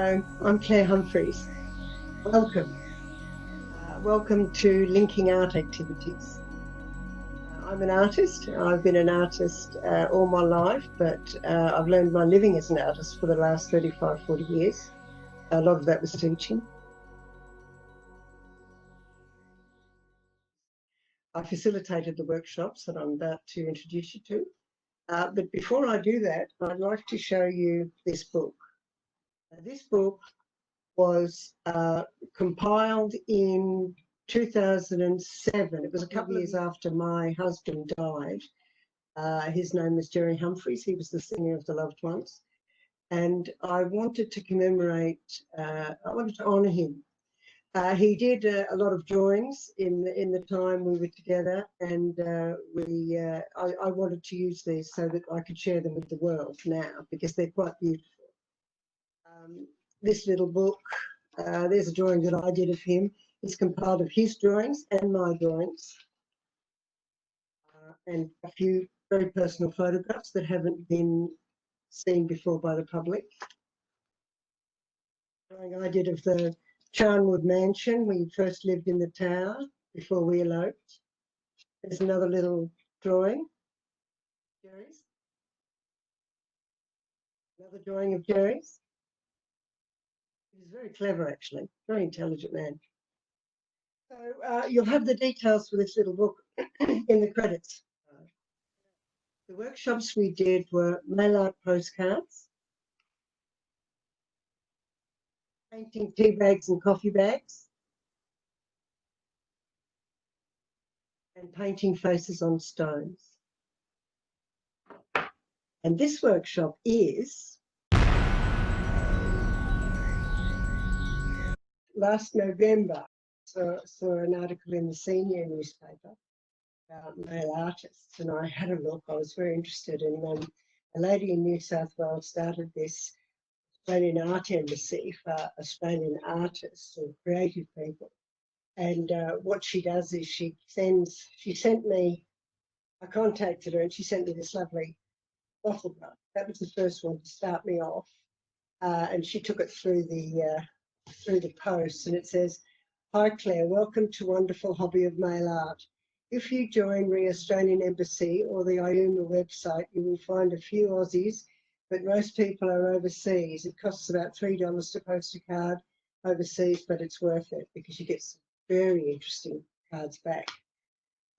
Hello, I'm Claire Humphrys. Welcome. Welcome to Linking Art Activities. I'm an artist. I've been an artist all my life, but I've learned my living as an artist for the last 35, 40 years. A lot of that was teaching. I facilitated the workshops that I'm about to introduce you to. But before I do that, I'd like to show you this book. This book was compiled in 2007. It was a couple of years after my husband died. His name was Sherridan Green. He was the singer of the Loved Ones. And I wanted to commemorate, I wanted to honour him. He did a lot of drawings in the time we were together, and I wanted to use these so that I could share them with the world now, because they're quite beautiful. This little book, there's a drawing that I did of him. It's compiled of his drawings and my drawings, and a few very personal photographs that haven't been seen before by the public. Drawing I did of the Charnwood mansion. We first lived in the tower before we eloped. There's another little drawing. Jerry's. Another drawing of Jerry's. He's very clever, actually. Very intelligent man. So you'll have the details for this little book in the credits. The workshops we did were mail art postcards, painting tea bags and coffee bags, and painting faces on stones. And this workshop is last November. So saw an article in the senior newspaper about male artists, and I had a look. I was very interested, and a lady in New South Wales started this Australian Art Embassy for Australian artists or creative people. And what she does is she sent me, I contacted her and she sent me this lovely bottle brush. That was the first one to start me off. And she took it through the post, and it says, "Hi Claire, welcome to wonderful hobby of mail art. If you join the Australian Embassy or the IUMA website, you will find a few Aussies, but most people are overseas. It costs about $3 to post a card overseas, but it's worth it because you get some very interesting cards back."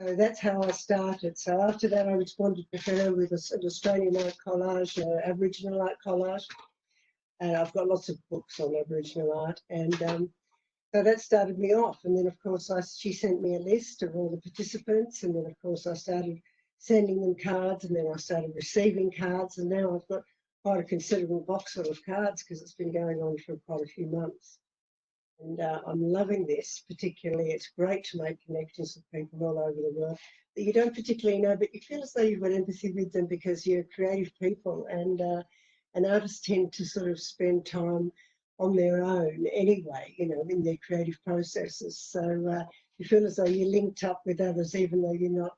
So that's how I started. So after that, I responded to her with an Australian art collage, Aboriginal art collage. And I've got lots of books on Aboriginal art. And so that started me off. And then, of course, she sent me a list of all the participants. And then, of course, I started sending them cards. And then I started receiving cards. And now I've got quite a considerable box full of cards because it's been going on for quite a few months. And I'm loving this particularly. It's great to make connections with people all over the world that you don't particularly know, but you feel as though you've got empathy with them because you're creative people, and artists tend to sort of spend time on their own anyway, you know, in their creative processes. So you feel as though you're linked up with others even though you're not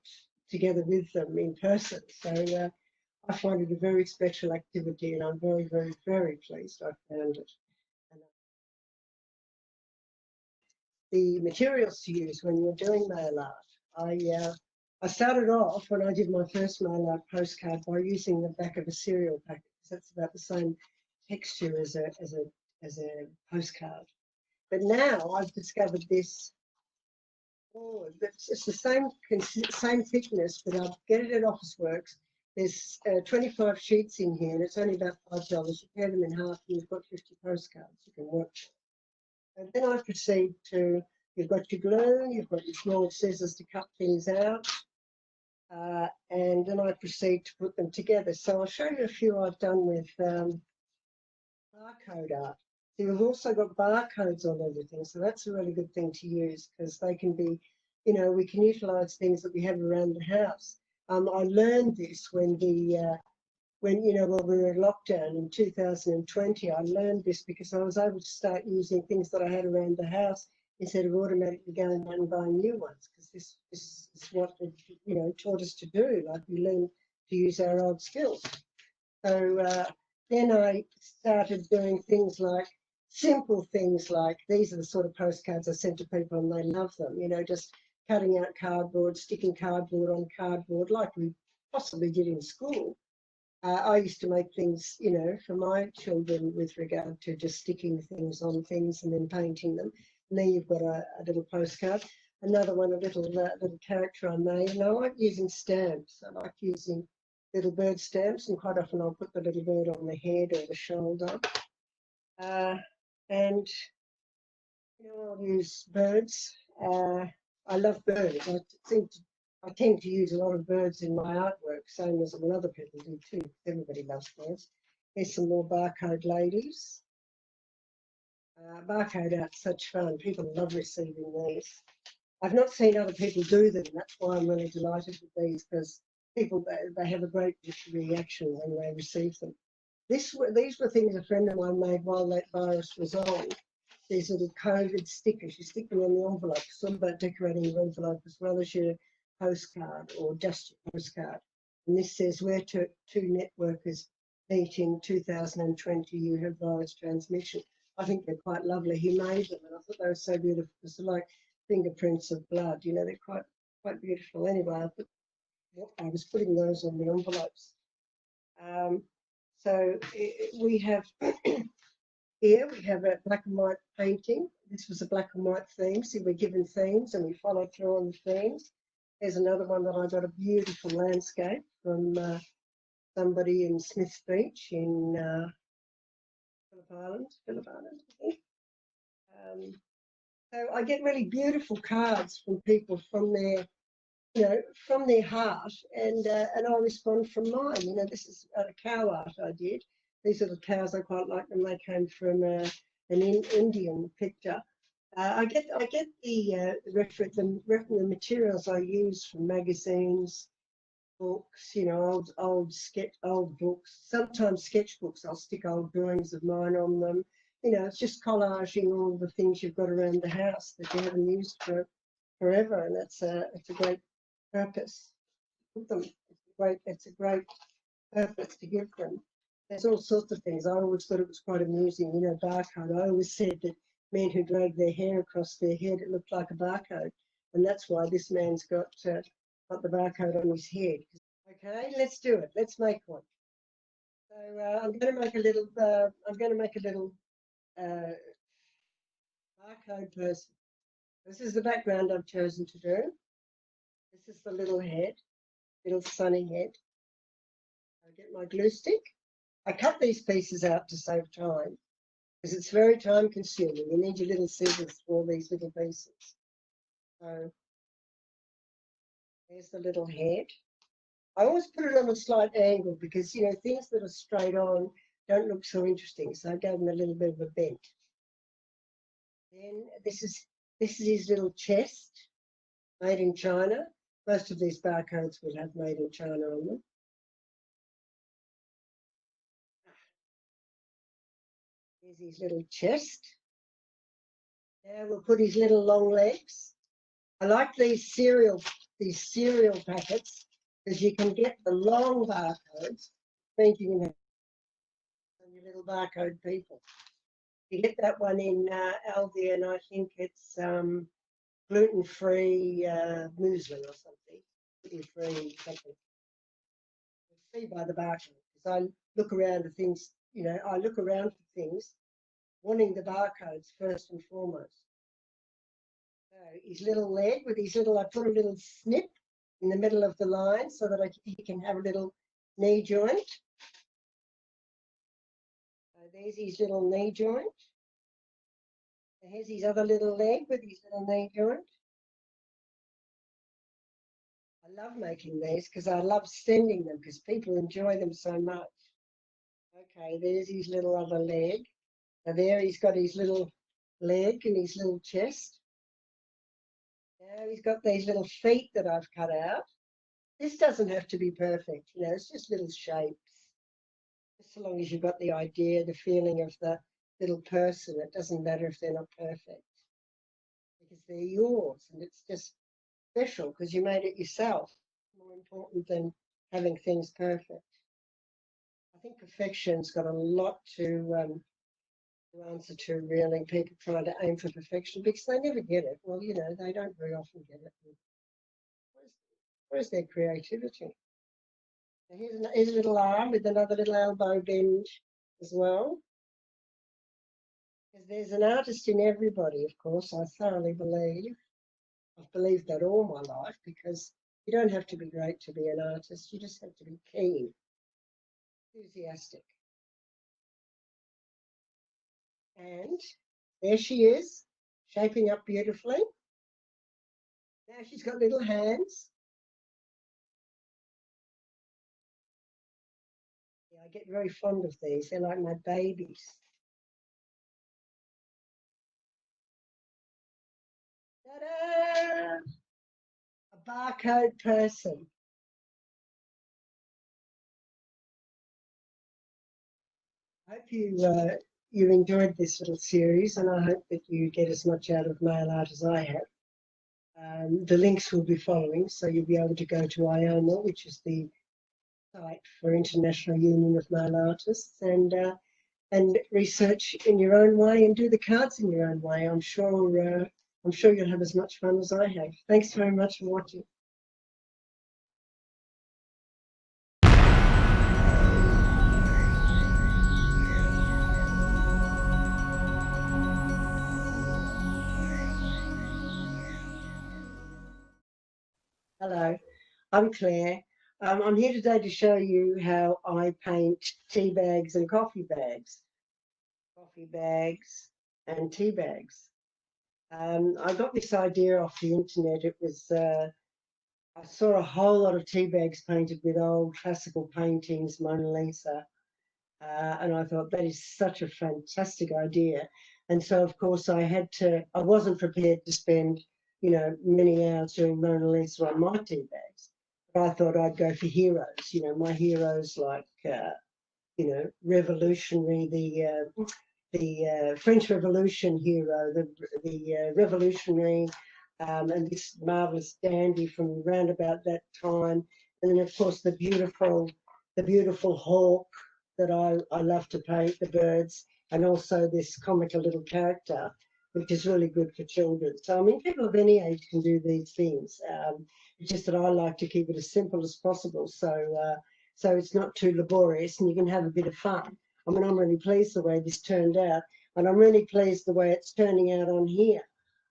together with them in person. So I find it a very special activity, and I'm very, very, very pleased I found it. The materials to use when you're doing mail art. I started off when I did my first mail art postcard by using the back of a cereal packet, because that's about the same texture as a postcard. But now I've discovered this board that's it's the same thickness, but I get it at Officeworks. There's 25 sheets in here, and it's only about $5. You tear them in half, and you've got 50 postcards you can work with. And then I proceed to, you've got your glue, you've got your small scissors to cut things out, and then I proceed to put them together. So I'll show you a few I've done with barcode art. So we've also got barcodes on everything, so that's a really good thing to use because they can be, you know, we can utilise things that we have around the house. I learned this when we were in lockdown in 2020, I learned this because I was able to start using things that I had around the house instead of automatically going out and buying new ones, because this is what it, you know, taught us to do. Like, we learn to use our old skills. So then I started doing things like simple things like these are the sort of postcards I send to people and they love them, you know, just cutting out cardboard, sticking cardboard on cardboard like we possibly did in school. I used to make things, you know, for my children with regard to just sticking things on things and then painting them. And there you've got a little postcard. Another one, a little character I made. And I like using stamps. I like using little bird stamps, and quite often I'll put the little bird on the head or the shoulder. And you know, I'll use birds. I love birds. I tend to use a lot of birds in my artwork, same as other people do too. Everybody loves birds. Here's some more barcode ladies. Barcode art's such fun. People love receiving these. I've not seen other people do them. That's why I'm really delighted with these, because people, they have a great reaction when they receive them. These were things a friend of mine made while that virus was on. These little COVID stickers. You stick them on the envelope. It's all about decorating your envelope as well as your postcard or just your postcard. And this says, where two networkers meet in 2020, you have virus transmission. I think they're quite lovely. He made them, and I thought they were so beautiful. It's like fingerprints of blood. You know, they're quite beautiful. Anyway, I was putting those on the envelopes. So we have here we have a black and white painting. This was a black and white theme. So we're given themes and we follow through on the themes. There's another one that I got, a beautiful landscape from somebody in Smith's Beach in Phillip Island, I think. So I get really beautiful cards from people from their, you know, from their heart, and I respond from mine. You know, this is a cow art I did. These are the cows. I quite like them. They came from an Indian picture. I get the reference, the materials I use from magazines, books. You know, old books. Sometimes sketchbooks. I'll stick old drawings of mine on them. You know, it's just collaging all the things you've got around the house that you haven't used for forever, and it's a great purpose. It's a great purpose to give them. There's all sorts of things. I always thought it was quite amusing, you know, barcode. I always said that men who dragged their hair across their head, it looked like a barcode, and that's why this man's got the barcode on his head. Okay, let's do it. Let's make one. So I'm going to make a little. Barcode person. This is the background I've chosen to do. This is the little head, little sunny head. I get my glue stick. I cut these pieces out to save time because it's very time consuming. You need your little scissors for all these little pieces. So there's the little head. I always put it on a slight angle because, you know, things that are straight on don't look so interesting. So I gave them a little bit of a bent. Then this is his little chest, made in China. Most of these barcodes will have made in China on them. Here's his little chest. Now we'll put his little long legs. I like these cereal packets because you can get the long barcodes, thinking you on your little barcode people. You get that one in Aldi, and I think it's gluten-free muesli or something. Gluten-free something. See by the barcode, because I look around at things, you know, I look around for things wanting the barcodes first and foremost. So his little leg with his little, I put a little snip in the middle of the line so that he can have a little knee joint. So there's his little knee joint. And here's his other little leg with his little knee joint. I love making these because I love sending them because people enjoy them so much. Okay, there's his little other leg. Now there he's got his little leg and his little chest. Now he's got these little feet that I've cut out. This doesn't have to be perfect, you know, it's just little shapes. Just so long as you've got the idea, the feeling of the little person, it doesn't matter if they're not perfect. Because they're yours, and it's just special because you made it yourself. More important than having things perfect. I think perfection's got a lot to to answer to really people trying to aim for perfection because they never get it. Well, you know, they don't very often get it. Where's their creativity? Here's a little arm with another little elbow bend as well. Because there's an artist in everybody, of course, I thoroughly believe. I've believed that all my life because you don't have to be great to be an artist. You just have to be keen, enthusiastic. And there she is, shaping up beautifully. Now she's got little hands. Yeah, I get very fond of these. They're like my babies. Ta-da! A barcode person. I hope you enjoyed this little series, and I hope that you get as much out of mail art as I have. The links will be following, so you'll be able to go to IOMA, which is the site for International Union of Mail Artists, and research in your own way and do the cards in your own way. I'm sure you'll have as much fun as I have. Thanks very much for watching. Hello, I'm Claire. I'm here today to show you how I paint tea bags and coffee bags and tea bags. I got this idea off the internet. It was I saw a whole lot of tea bags painted with old classical paintings, Mona Lisa, and I thought that is such a fantastic idea. And so, of course, I wasn't prepared to spend, you know, many hours doing Mona Lisa on my tea bags. But I thought I'd go for heroes, you know, my heroes like, you know, revolutionary, the French Revolution hero, the revolutionary, and this marvelous dandy from round about that time, and then of course the beautiful hawk that I love to paint, the birds, and also this comical little character, which is really good for children. So I mean, people of any age can do these things. It's just that I like to keep it as simple as possible, so it's not too laborious, and you can have a bit of fun. I mean, I'm really pleased the way this turned out, and I'm really pleased the way it's turning out on here.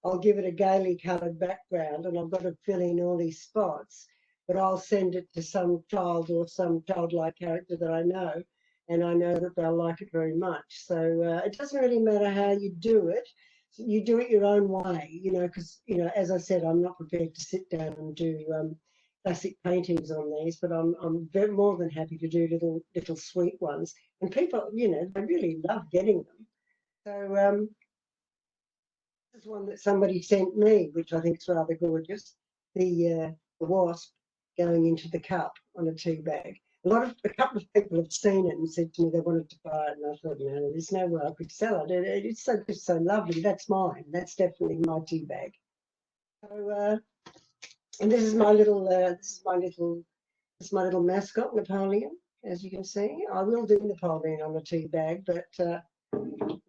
I'll give it a gaily coloured background, and I've got to fill in all these spots, but I'll send it to some child or some childlike character that I know, and I know that they'll like it very much. So it doesn't really matter how you do it. You do it your own way, you know, because, you know, as I said, I'm not prepared to sit down and do classic paintings on these, but I'm more than happy to do little sweet ones. And people, you know, they really love getting them. So this is one that somebody sent me, which I think is rather gorgeous. The wasp going into the cup on a tea bag. A couple of people have seen it and said to me they wanted to buy it, and I thought, no, there's no way I could sell it. It's so lovely. That's mine. That's definitely my tea bag. So, and this is my little mascot, Napoleon. As you can see, I will do Napoleon on a tea bag, but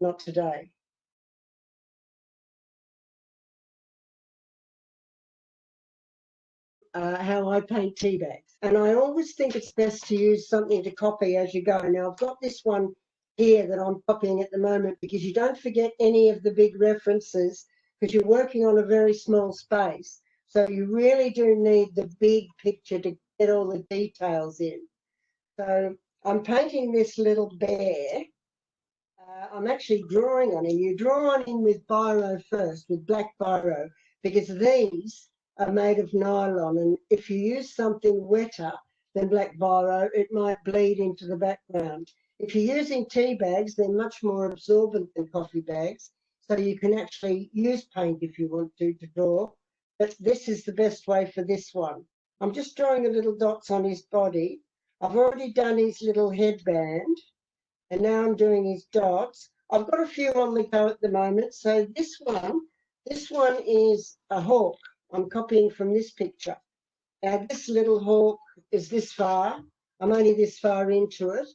not today. How I paint tea bags. And I always think it's best to use something to copy as you go. Now, I've got this one here that I'm copying at the moment because you don't forget any of the big references because you're working on a very small space. So you really do need the big picture to get all the details in. So I'm painting this little bear. I'm actually drawing on him. You draw on him with biro first, with black biro, because these are made of nylon, and if you use something wetter than black biro, it might bleed into the background. If you're using tea bags, they're much more absorbent than coffee bags, so you can actually use paint if you want to draw, but this is the best way for this one. I'm just drawing the little dots on his body. I've already done his little headband, and now I'm doing his dots. I've got a few on the go at the moment. So this one is a hawk. I'm copying from this picture. Now this little hawk is this far. I'm only this far into it.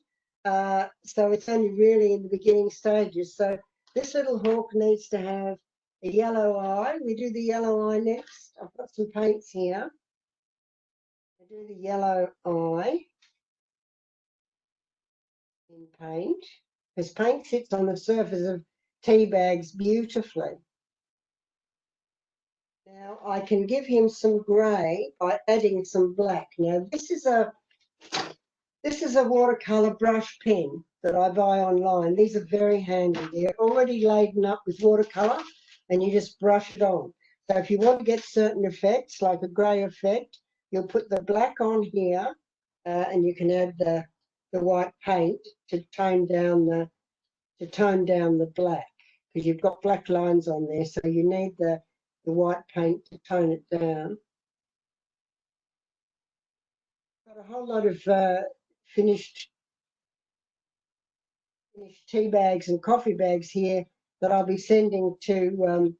So it's only really in the beginning stages. So this little hawk needs to have a yellow eye. We do the yellow eye next. I've got some paints here. I do the yellow eye in paint, because paint sits on the surface of tea bags beautifully. Now I can give him some grey by adding some black. Now this is a watercolour brush pen that I buy online. These are very handy. They're already laden up with watercolour and you just brush it on. So if you want to get certain effects, like a grey effect, you'll put the black on here and you can add the white paint to tone down the black, because you've got black lines on there, so you need the white paint to tone it down. Got a whole lot of finished tea bags and coffee bags here that I'll be sending to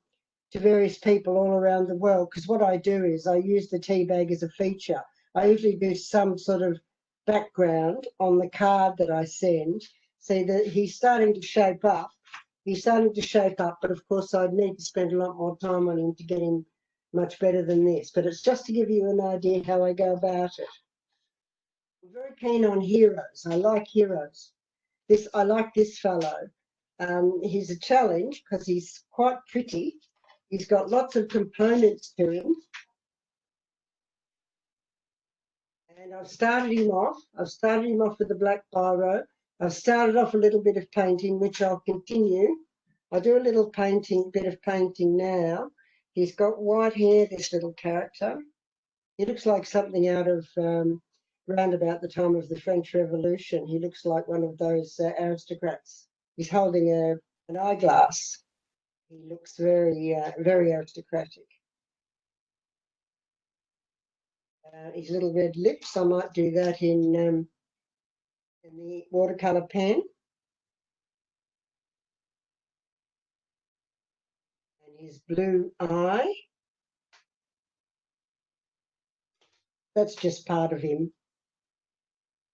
various people all around the world, because what I do is I use the tea bag as a feature. I usually do some sort of background on the card that I send. See that he's starting to shape up. But of course I'd need to spend a lot more time on him to get him much better than this. But it's just to give you an idea how I go about it. I'm very keen on heroes. I like heroes. I like this fellow. He's a challenge because he's quite pretty. He's got lots of components to him. And I've started him off with the black biro. I've started off a little bit of painting, which I'll continue. I do a little bit of painting now. He's got white hair, this little character. He looks like something out of round about the time of the French Revolution. He looks like one of those aristocrats. He's holding an eyeglass. He looks very, very aristocratic. His little red lips, I might do that in the watercolour pen. And his blue eye. That's just part of him.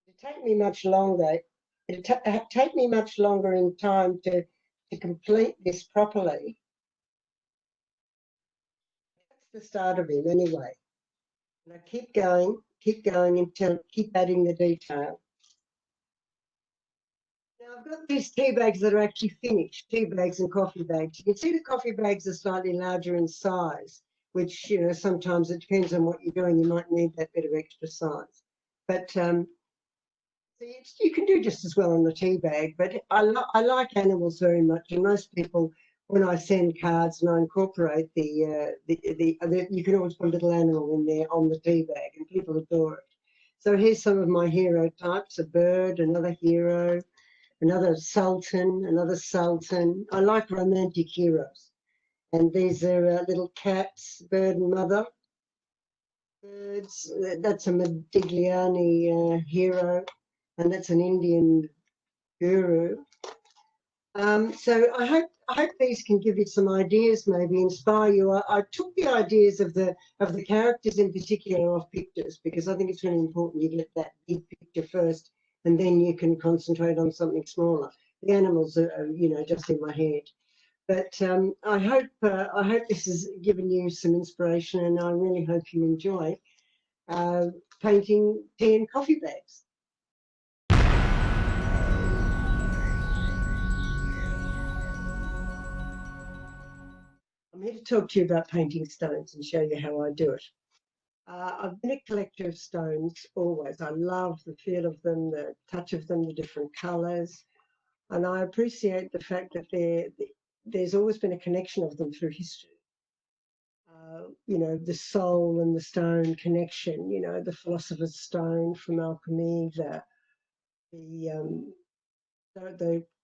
It'd take me much longer. It'd take me much longer in time to complete this properly. That's the start of him anyway. And I keep going until keep adding the detail. Now I've got these tea bags that are actually finished, tea bags and coffee bags. You can see the coffee bags are slightly larger in size, which, you know, sometimes it depends on what you're doing. You might need that bit of extra size. But so you can do just as well on the tea bag. But I like animals very much, and most people, when I send cards and I incorporate you can always put a little animal in there on the tea bag, and people adore it. So here's some of my hero types: a bird, another hero, another sultan, another sultan. I like romantic heroes. And these are little cats, bird and mother. Birds, that's a Modigliani hero, and that's an Indian guru. So I hope these can give you some ideas, maybe inspire you. I took the ideas of the characters in particular off pictures, because I think it's really important you get that big picture first, and then you can concentrate on something smaller. The animals are, you know, just in my head. But I hope this has given you some inspiration, and I really hope you enjoy painting tea and coffee bags. I'm here to talk to you about painting stones and show you how I do it. I've been a collector of stones always. I love the feel of them, the touch of them, the different colours, and I appreciate the fact that there's always been a connection of them through history. You know, the soul and the stone connection, you know, the philosopher's stone from alchemy, the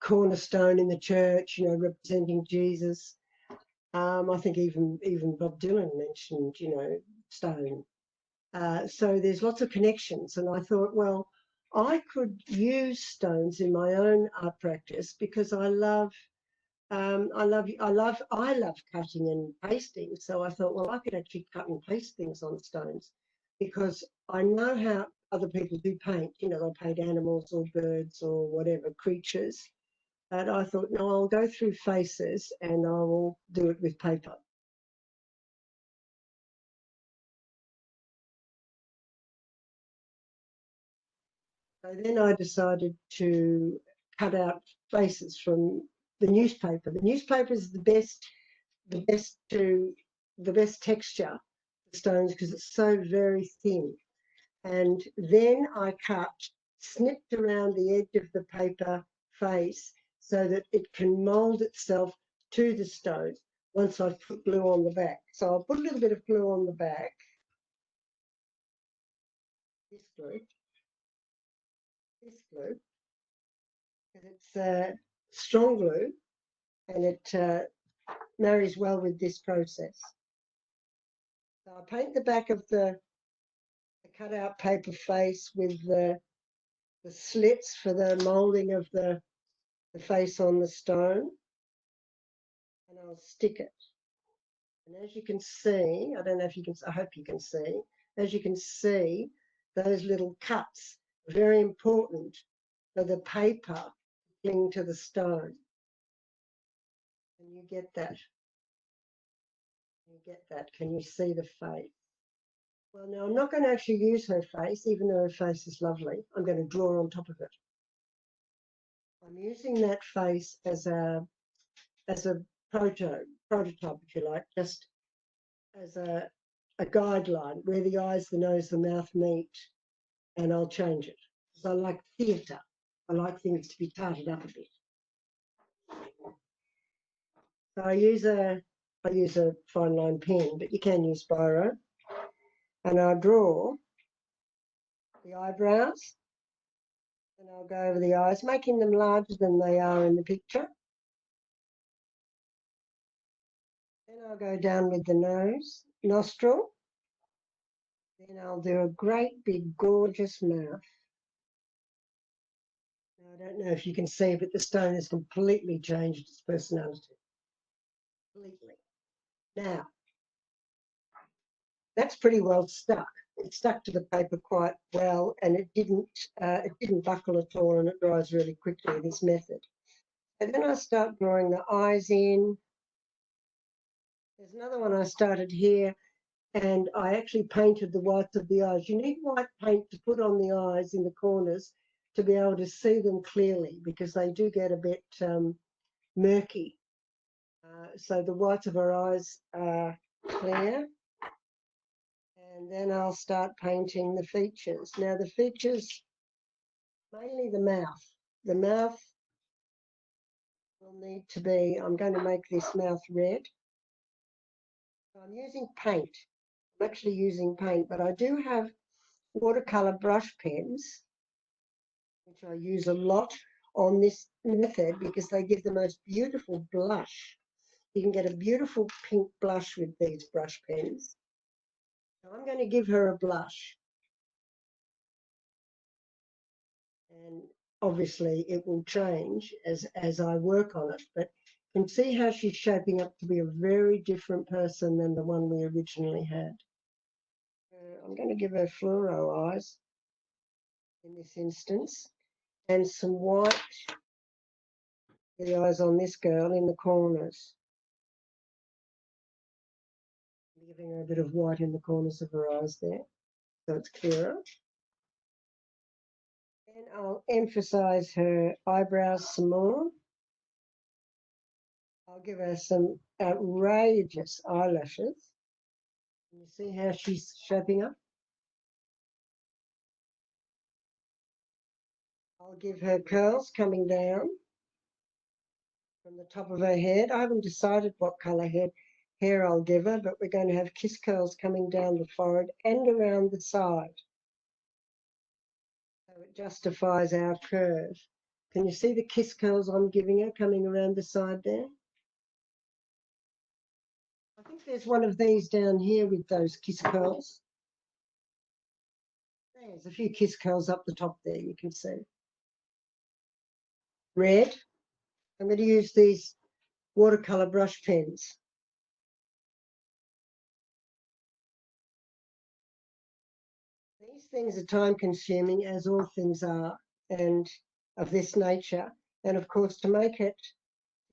cornerstone in the church, you know, representing Jesus. I think even Bob Dylan mentioned, you know, stone. So there's lots of connections, and I thought, well, I could use stones in my own art practice, because I love cutting and pasting. So I thought, well, I could actually cut and paste things on stones, because I know other people do paint, you know, they'll paint animals or birds or whatever, creatures. But I thought, no, I'll go through faces and I will do it with paper. So then I decided to cut out faces from the newspaper. The newspaper is the best texture for stones because it's so very thin. And then I snipped around the edge of the paper face so that it can mould itself to the stone once I've put glue on the back. So I'll put a little bit of glue on the back. This glue, because it's strong glue and it marries well with this process. So I paint the back of the cut-out paper face with the slits for the moulding of the face on the stone, and I'll stick it. And as you can see, I don't know if you can, I hope you can see, as you can see, those little cuts are very important for the paper to cling to the stone. And you get that. You get that. Can you see the face? Well, now I'm not going to actually use her face, even though her face is lovely. I'm going to draw on top of it. I'm using that face as a prototype, if you like, just as a guideline where the eyes, the nose, the mouth meet, and I'll change it. Because I like theatre. I like things to be tarted up a bit. So I use a fine line pen, but you can use biro. And I'll draw the eyebrows, and I'll go over the eyes, making them larger than they are in the picture. Then I'll go down with the nose, nostril. Then I'll do a great big gorgeous mouth. Now, I don't know if you can see, but the stone has completely changed its personality. Completely. Now, that's pretty well stuck. It stuck to the paper quite well, and it didn't buckle at all, and it dries really quickly, this method. And then I start drawing the eyes in. There's another one I started here, and I actually painted the whites of the eyes. You need white paint to put on the eyes in the corners to be able to see them clearly, because they do get a bit murky. So the whites of her eyes are clear. And then I'll start painting the features. Now the features, mainly the mouth. The mouth will need to be, I'm going to make this mouth red. So I'm using paint. I'm actually using paint, but I do have watercolour brush pens, which I use a lot on this method because they give the most beautiful blush. You can get a beautiful pink blush with these brush pens. So I'm going to give her a blush. And obviously it will change as I work on it, but you can see how she's shaping up to be a very different person than the one we originally had. I'm going to give her fluoro eyes in this instance, and some white for the eyes on this girl in the corners. I'm giving her a bit of white in the corners of her eyes there, so it's clearer. Then I'll emphasize her eyebrows some more. I'll give her some outrageous eyelashes. Can you see how she's shaping up? I'll give her curls coming down from the top of her head. I haven't decided what colour hair I'll give her, but we're going to have kiss curls coming down the forehead and around the side. So it justifies our curve. Can you see the kiss curls I'm giving her coming around the side there? I think there's one of these down here with those kiss curls. There's a few kiss curls up the top there, you can see. Red. I'm going to use these watercolour brush pens. things are time consuming, as all things are, and of this nature. And of course, to make it,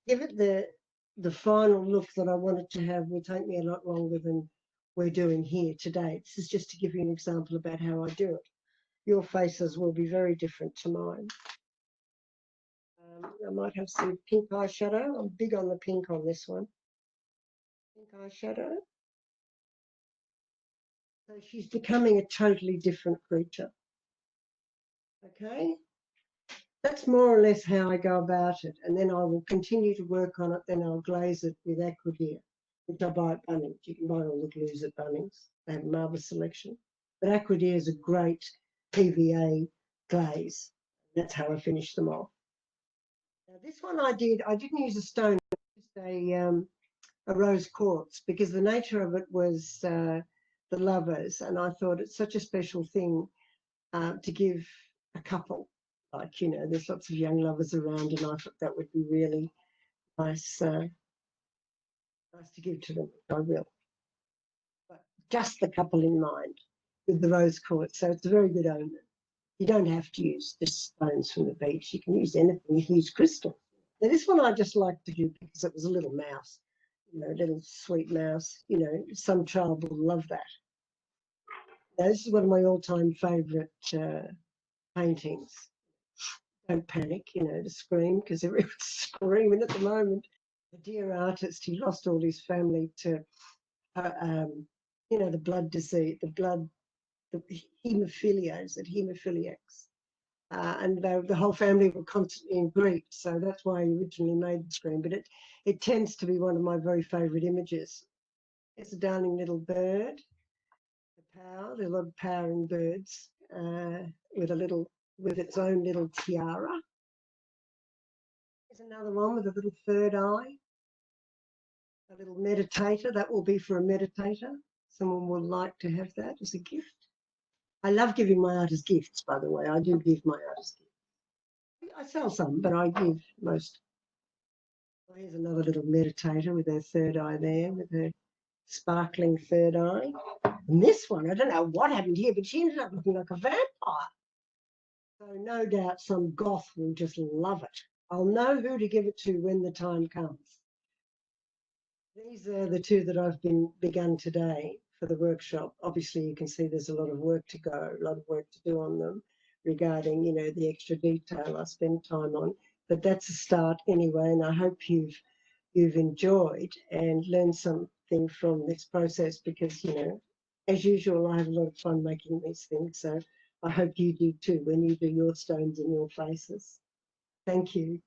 give it the final look that I wanted to have will take me a lot longer than we're doing here today. This is just to give you an example about how I do it. Your faces will be very different to mine. I might have some pink eyeshadow. I'm big on the pink on this one. Pink eyeshadow. So she's becoming a totally different creature. Okay? That's more or less how I go about it. And then I will continue to work on it. Then I'll glaze it with Aqua Deer, which I buy at Bunnings. You can buy all the glues at Bunnings. They have a marvellous selection. But Aqua Deer is a great PVA glaze. That's how I finish them off. Now this one I didn't use a stone, I used a rose quartz, because the nature of it was the lovers, and I thought it's such a special thing to give a couple. Like, you know, there's lots of young lovers around, and I thought that would be really nice, nice to give to them. I will. But just the couple in mind with the rose quartz, so it's a very good omen. You don't have to use the stones from the beach. You can use anything. You can use crystal. Now, this one I just like to do because it was a little mouse, you know, a little sweet mouse. You know, some child will love that. Now, this is one of my all-time favourite paintings. Don't panic, you know, to scream, because everyone's screaming at the moment. A dear artist, he lost all his family to, you know, the blood disease, the haemophilia, is it haemophiliacs? And the whole family were constantly in grief, so that's why he originally made the screen. But it tends to be one of my very favourite images. It's a darling little bird. There's a lot of power in birds, with its own little tiara. There's another one with a little third eye, a little meditator. That will be for a meditator. Someone will like to have that as a gift. I love giving my art as gifts, by the way. I do give my art as gifts. I sell some, but I give most. Well, here's another little meditator with her third eye there, with her sparkling third eye. And this one, I don't know what happened here, but she ended up looking like a vampire. So no doubt some goth will just love it. I'll know who to give it to when the time comes. These are the two that I've begun today for the workshop. Obviously, you can see there's a lot of work to go, a lot of work to do on them regarding, you know, the extra detail I spend time on. But that's a start anyway, and I hope you've enjoyed and learned something from this process, because, you know, as usual, I have a lot of fun making these things. So I hope you do too when you do your stones and your faces. Thank you.